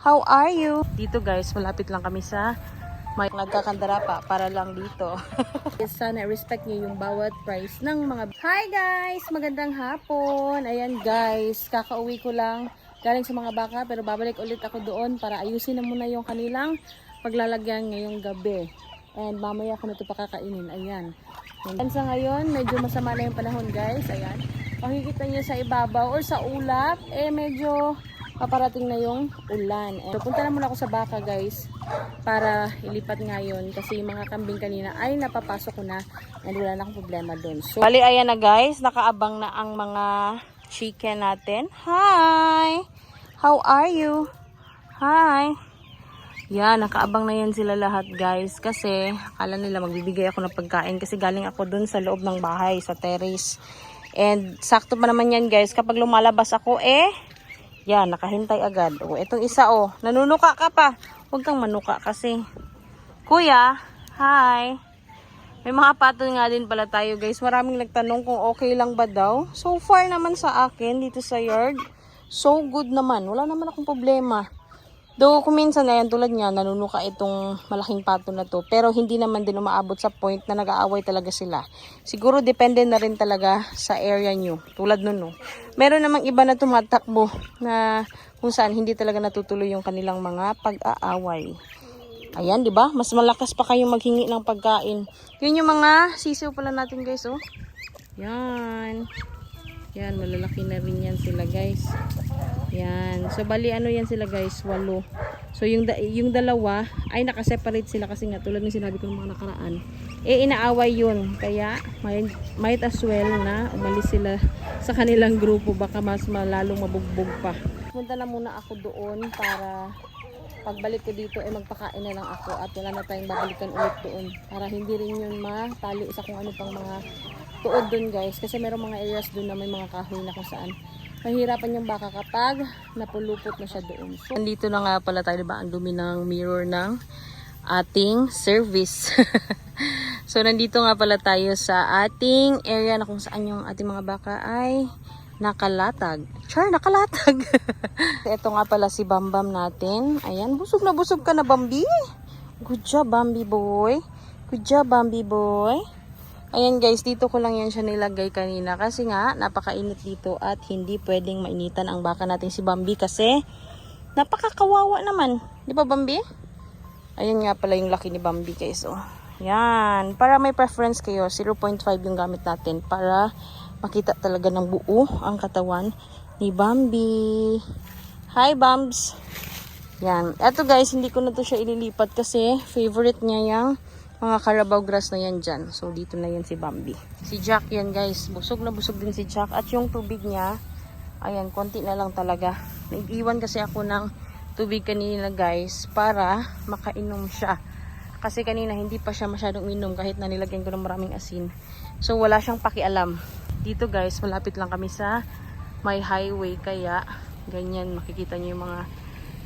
How are you? Dito guys, malapit lang kami sa may nagkakandara pa para lang dito. Sana respect niyo yung bawat price ng mga... Hi guys! Magandang hapon! Ayan guys, kakauwi ko lang galing sa mga baka pero babalik ulit ako doon para ayusin na muna yung kanilang paglalagyan ngayong gabi. And mamaya ko na ito pakakainin. Ayan. And sa ngayon, medyo masama na yung panahon guys. Ayan. Makikita niyo sa ibabaw or sa ulap, medyo paparating na yung ulan. So, punta na muna ako sa baka guys para ilipat ngayon kasi yung mga kambing kanina ay napapasok ko na and wala na akong problema doon. So, bali ayan na guys, nakaabang na ang mga chicken natin. Hi! How are you? Hi! Yan, nakaabang na yan sila lahat guys kasi akala nila magbibigay ako ng pagkain kasi galing ako doon sa loob ng bahay, sa terrace. And sakto pa naman yan guys, kapag lumalabas ako yan, nakahintay agad. O, itong isa nanunuka ka pa. Huwag kang manuka kasi. Kuya, hi. May mga patol nga din pala tayo guys. Maraming nagtanong kung okay lang ba daw. So far naman sa akin dito sa yard, so good naman. Wala naman akong problema. Though kung minsan na yan tulad niya, nanunuka itong malaking pato na to. Pero hindi naman din umaabot sa point na nag-aaway talaga sila. Siguro depende na rin talaga sa area nyo. Tulad nun Meron namang iba na tumatakbo na kung saan hindi talaga natutuloy yung kanilang mga pag-aaway. Ayan, di ba? Mas malakas pa kayong maghingi ng pagkain. Yun yung mga sisiw pala natin guys, Yan. Yan, malalaki na rin yan sila guys. Yan. So, bali ano yan sila guys? 8. So, yung dalawa ay nakaseparate sila kasi nga tulad ng sinabi ko ng mga nakaraan. Inaaway yun. Kaya, might as well na umalis sila sa kanilang grupo. Baka mas malalong mabugbog pa. Punta na muna ako doon para pagbalik ko dito magpakain na lang ako at wala na tayong babalikan ulit doon. Para hindi rin yun matali sa kung ano pang mga tuod doon guys. Kasi merong mga areas doon na may mga kahoy na kung saan mahirapan yung baka kapag napulupot na siya doon. So, nandito na nga pala tayo, diba? Ang dumi ng mirror ng ating service. So, nandito nga pala tayo sa ating area na kung saan yung ating mga baka ay nakalatag. Char, nakalatag. Ito nga pala si Bambam natin. Ayan, busog na busog ka na, Bambi. Good job, Bambi boy. Good job, Bambi boy. Ayan guys, dito ko lang yan siya nilagay kanina kasi nga napakainit dito at hindi pwedeng mainitan ang baka natin si Bambi kasi napakakawawa naman. Di ba Bambi? Ayan nga pala yung laki ni Bambi guys. Yan. Para may preference kayo, 0.5 yung gamit natin para makita talaga ng buo ang katawan ni Bambi. Hi Bambs! Yan. Eto guys, hindi ko na to siya ililipat kasi favorite niya yung mga Carabao grass na yan dyan. So, dito na yan si Bambi. Si Jack yan guys. Busog na busog din si Jack. At yung tubig niya, ayan, konti na lang talaga. Nag-iwan kasi ako ng tubig kanina guys para makainom siya. Kasi kanina hindi pa siya masyadong minom kahit na nilagyan ko ng maraming asin. So, wala siyang pakialam. Dito guys, malapit lang kami sa may highway. Kaya, ganyan makikita niyo yung mga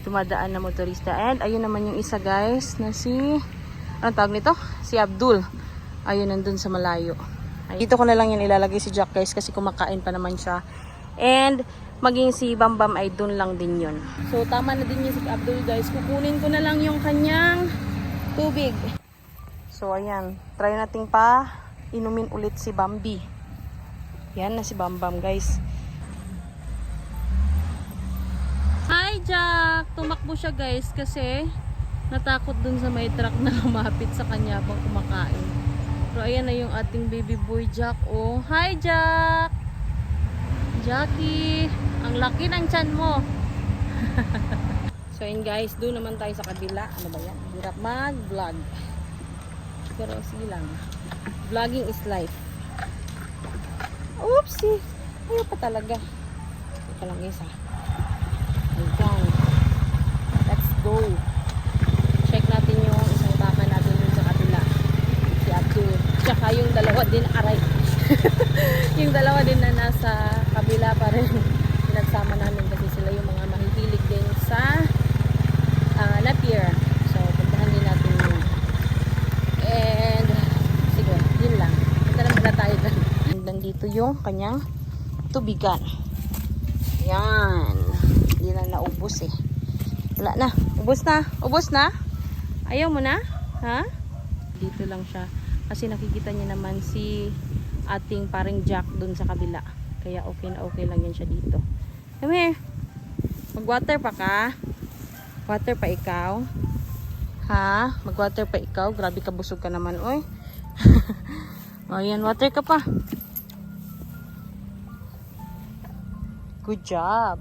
tumadaan na motorista. And, ayun naman yung isa guys na si... Anong tawag nito? Si Abdul. Ayun, nandun sa malayo. Dito ko na lang yan ilalagay si Jack guys kasi kumakain pa naman siya. And maging si Bambam ay dun lang din yun. So tama na din yung si Abdul guys. Kukunin ko na lang yung kanyang tubig. So ayan, try nating pa inumin ulit si Bambi. Yan na si Bambam guys. Hi Jack! Tumakbo siya guys kasi natakot dun sa may truck na lumapit sa kanya habang kumakain. Pero ayan na yung ating baby boy Jack. Hi Jack! Jackie! Ang laki ng tiyan mo! So yun guys, doon naman tayo sa kabila. Ano ba yan? Hirap mag-vlog. Pero sige lang. Vlogging is life. Oopsie! Ayaw pa talaga. Ito lang isa. Ayan. Let's go! Check natin yung isang baka natin dun sa kabila. Si Abdul. Tsaka yung dalawa din, aray. Yung dalawa din na nasa kabila pa rin. Pinagsama namin kasi sila yung mga mahihilig din sa napier. So, puntahan din natin yun. And, sige, yun lang. Punta naman na tayo dun. Nandito yung kanyang tubigan. Yan. Hindi na naubos Wala na. Ubos na. Ubos na. Ayaw mo na? Ha? Dito lang siya. Kasi nakikita niya naman si ating paring Jack dun sa kabila. Kaya okay na okay lang yan siya dito. Come here. Mag-water pa ka? Water pa ikaw? Ha? Mag-water pa ikaw? Grabe ka, busog ka naman, oy. O yan, water ka pa. Good job.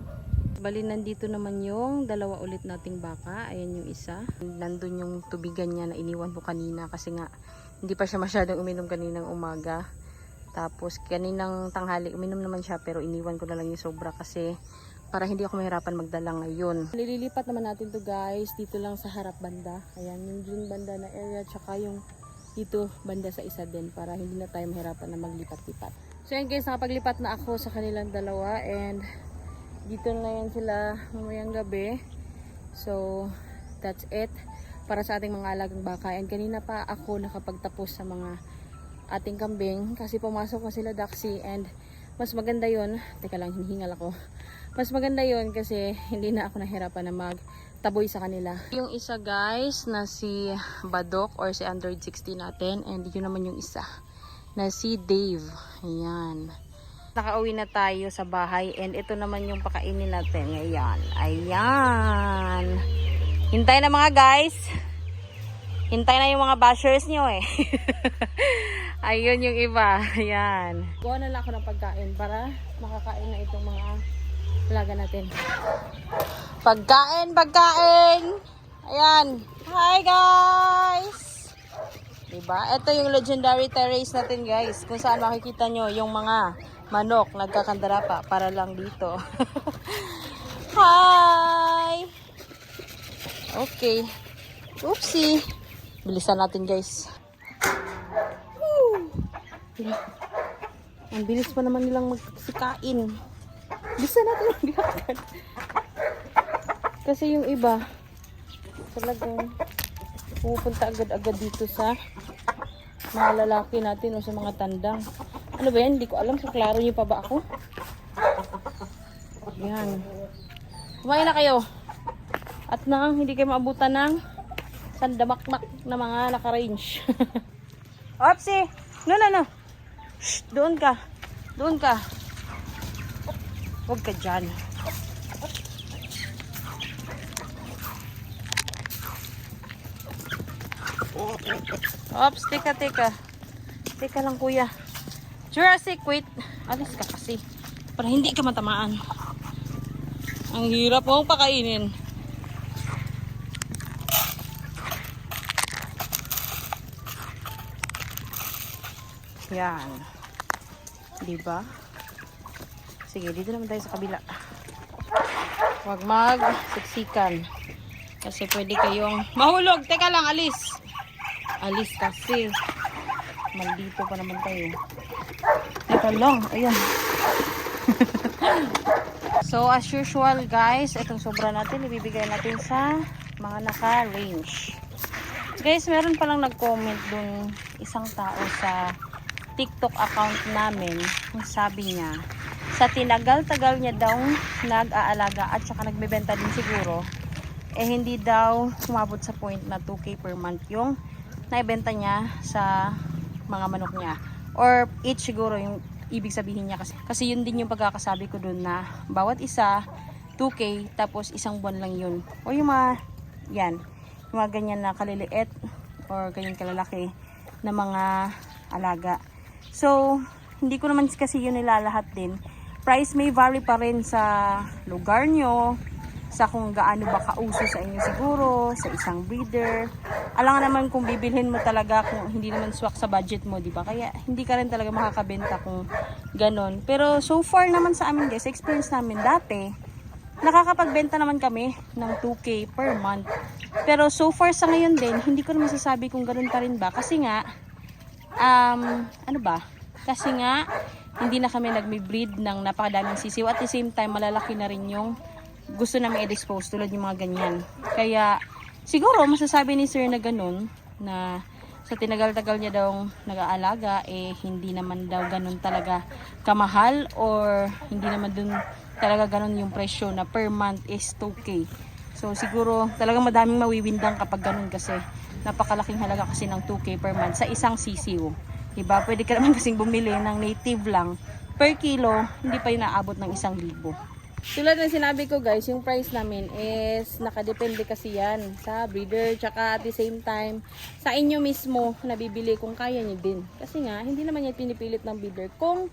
Bali, nandito naman yung dalawa ulit nating baka. Ayan yung isa. Nandun yung tubigan niya na iniwan ko kanina kasi nga hindi pa siya masyadong uminom kaninang umaga. Tapos kaninang tanghali uminom naman siya pero iniwan ko na lang yung sobra kasi para hindi ako mahirapan magdala ngayon. Nililipat naman natin to guys dito lang sa harap banda. Ayan yung dun banda na area tsaka yung dito banda sa isa din para hindi na tayo mahirapan na maglipat-lipat. So yan guys, nakapaglipat na ako sa kanilang dalawa and dito na yan sila mamayang gabi. So that's it para sa ating mga alagang baka. And kanina pa ako nakapagtapos sa mga ating kambing kasi pumasok na sila Daxi and mas maganda yon. Teka lang, hinihingal ako. Mas maganda yon kasi hindi na ako nahirapan na magtaboy sa kanila. Yung isa guys na si Badok or si Android 16 natin and yun naman yung isa na si Dave. Ayan. Nakauwi na tayo sa bahay and ito naman yung pakainin natin ngayon. Ayan. Hintay na mga guys. Hintay na yung mga bashers nyo eh. Ayun yung iba. Ayan. Kuha na lang ako ng pagkain para makakain na itong mga alaga natin. Pagkain, pagkain! Ayan. Hi guys! Diba? Ito yung legendary terrace natin guys. Kung saan makikita nyo yung mga manok nagkakandara pa para lang dito. Hi! Okay. Oopsie. Bilisan natin guys. Ang bilis pa naman nilang magsikain. Bilisan natin ang gagawin. Kasi yung iba talagang pupunta agad-agad dito sa mga lalaki natin o sa mga tandang. Ano ba yan? Hindi ko alam kung klaro nyo pa ba ako. Yan. Kumain na kayo. At nang hindi kayo maabutan ng sandamakmak na mga naka-range. Opsi! No, no, no. Shh, doon ka. Doon ka. Huwag ka dyan. Ops, teka, teka. Teka lang kuya. Jurassic, wait. Alis ka kasi. Para hindi ka matamaan. Ang hirap mong pakainin. Yan. Diba? Sige, dito naman tayo sa kabila. Huwag mag-siksikan. Kasi pwede kayong mahulog. Teka lang, alis. Alis kasi. Maldito pa naman tayo. Teka lang, ayan. So, as usual guys, itong sobra natin, ibibigay natin sa mga naka-range. Guys, meron palang nag-comment dun isang tao sa TikTok account namin. Kung sabi niya, sa tinagal-tagal niya daw nag-aalaga at saka nagbebenta din siguro, eh hindi daw umabot sa point na 2K per month yung naibenta niya sa mga manok niya. Or each siguro yung ibig sabihin niya kasi yun din yung pagkakasabi ko dun na bawat isa 2K tapos isang buwan lang yun. O yung mga yan, yung mga ganyan na kaliliit or ganyan kalalaki na mga alaga. So, hindi ko naman kasi yun nilalahat din. Price may vary pa rin sa lugar nyo, sa kung gaano ba kauso sa inyo siguro, sa isang breeder. Alam naman kung bibilhin mo talaga kung hindi naman swak sa budget mo, di ba? Kaya hindi ka rin talaga makakabenta kung ganon. Pero so far naman sa amin guys, experience namin dati, nakakapagbenta naman kami ng 2K per month. Pero so far sa ngayon din, hindi ko naman masasabi kung ganon pa rin ba. Kasi nga, ano ba? Kasi nga, hindi na kami nagmi-breed ng napakadaming sisiw. At the same time, malalaki na rin yung gusto namin i-dispose tulad yung mga ganyan. Kaya, siguro, masasabi ni sir na ganun, na sa tinagal-tagal niya daw nag-aalaga, eh, hindi naman daw ganun talaga kamahal or hindi naman dun talaga ganun yung presyo na per month is 2K. So siguro talagang madaming mawiwindang kapag ganun kasi napakalaking halaga kasi ng 2K per month sa isang sisiw. Diba? Pwede ka naman kasing bumili ng native lang per kilo, hindi pa yun naabot ng 1,000. Tulad ng sinabi ko guys, yung price namin is nakadepende kasi yan sa breeder, tsaka at the same time sa inyo mismo nabibili kung kaya nyo din. Kasi nga, hindi naman yan pinipilit ng breeder kung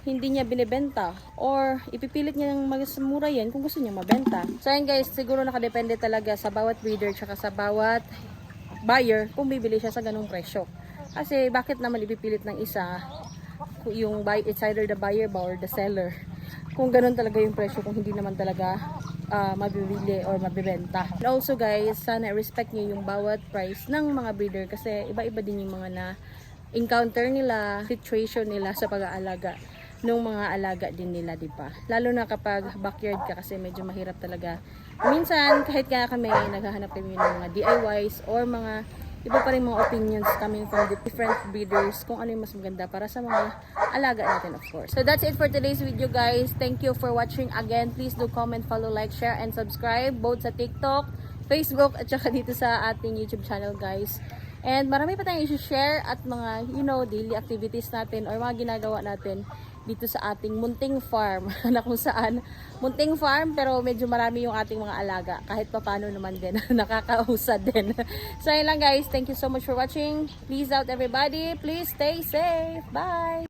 hindi niya binibenta or ipipilit niya ng mas mura yan kung gusto niya mabenta. So yan guys, siguro nakadepende talaga sa bawat breeder tsaka sa bawat buyer kung bibili siya sa ganung presyo. Kasi bakit naman ipipilit ng isa yung it's either the buyer ba or the seller kung ganun talaga yung presyo kung hindi naman talaga mabibili or mabibenta. And also guys, sana respect niyo yung bawat price ng mga breeder kasi iba-iba din yung mga na encounter nila, situation nila sa pag-aalaga ng mga alaga din nila, di ba? Lalo na kapag backyard ka kasi medyo mahirap talaga. Minsan, kahit kaya kami naghahanap kami ng mga DIYs or mga iba pa rin mga opinions coming from the different breeders kung ano yung mas maganda para sa mga alaga natin, of course. So that's it for today's video guys. Thank you for watching again. Please do comment, follow, like, share, and subscribe both sa TikTok, Facebook, at saka dito sa ating YouTube channel guys. And marami pa tayong i-share at mga, daily activities natin or mga ginagawa natin dito sa ating munting farm na kung saan munting farm pero medyo marami yung ating mga alaga kahit papano naman din nakakausad din. So yun lang guys, thank you so much for watching. Please out everybody, please stay safe, bye.